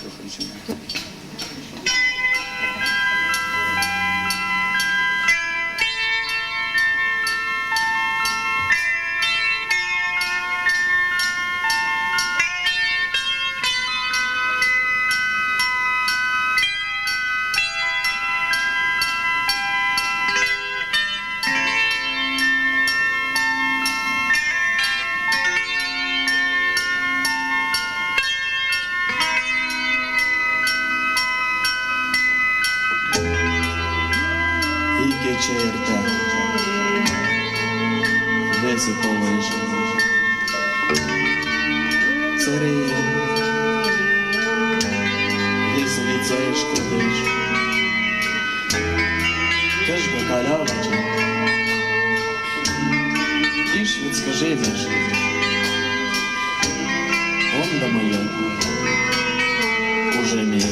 Божество причина. Черта, висипали ж цари, веселіться шкодиш, теж бакалявача, і швидко живеш, он до моя, уже між.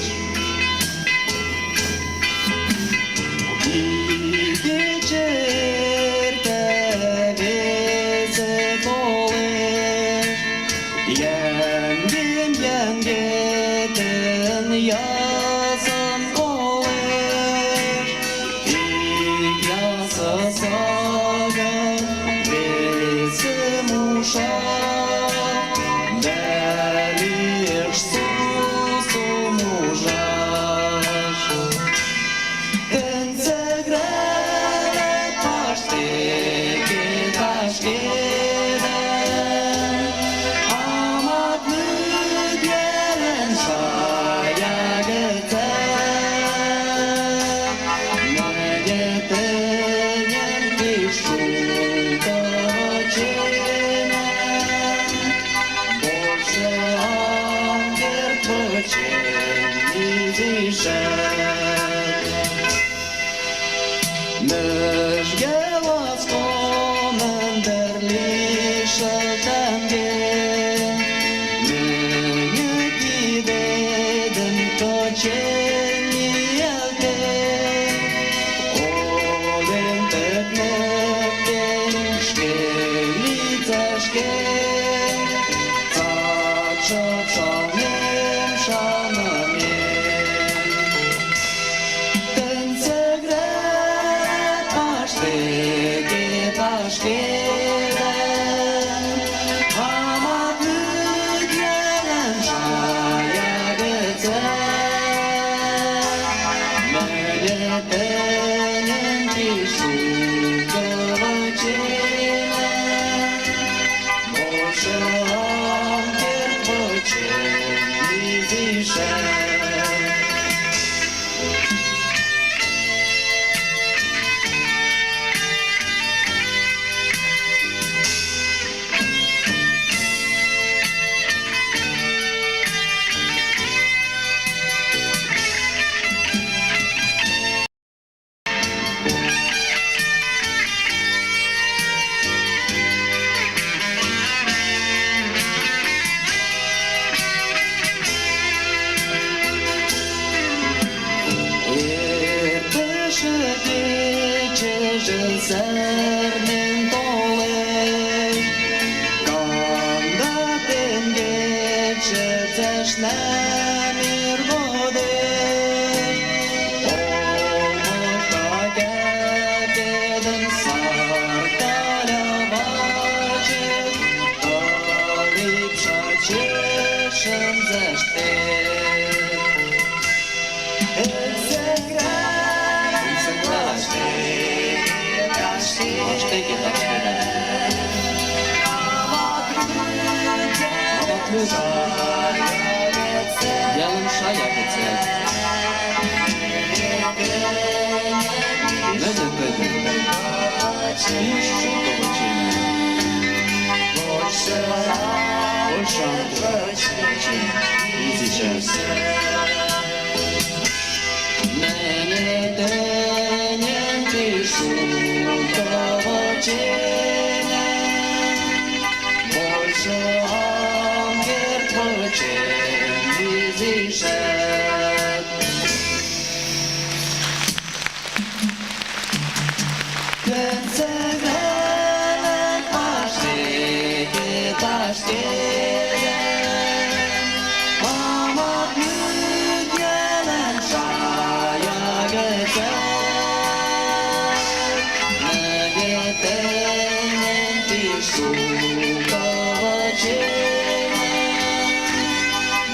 Yazın olur, yasa sagan bizim uşak, delir susum uşak. Ensegrele taşteki taşkede, amatlı gelen şaya gete. Müjge vaskonen derlişeltenge, Münye gidedim kaçeni elde, Olen teknekten şkeli teşke, Taçap şanem şanam Zermin dole, kandaten geçeteş nemir gode, olmakta gededim sarkala vacı, talip şaçışım zeşte. Baştaki taşlara Amatlıca Yalın şayak etse Ne de dedim Hiç çok da bakayım Boşandı İzleyeceğiz Ne denen bir şurada vacene Больше ангер почем изишет Пенсевелек паштеке таштеке Амат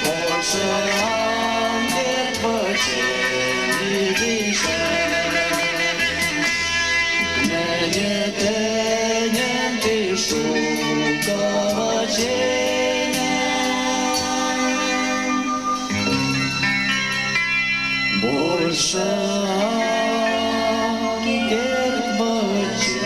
больше ангел почти Мене тенем ти шукала больше ангел почти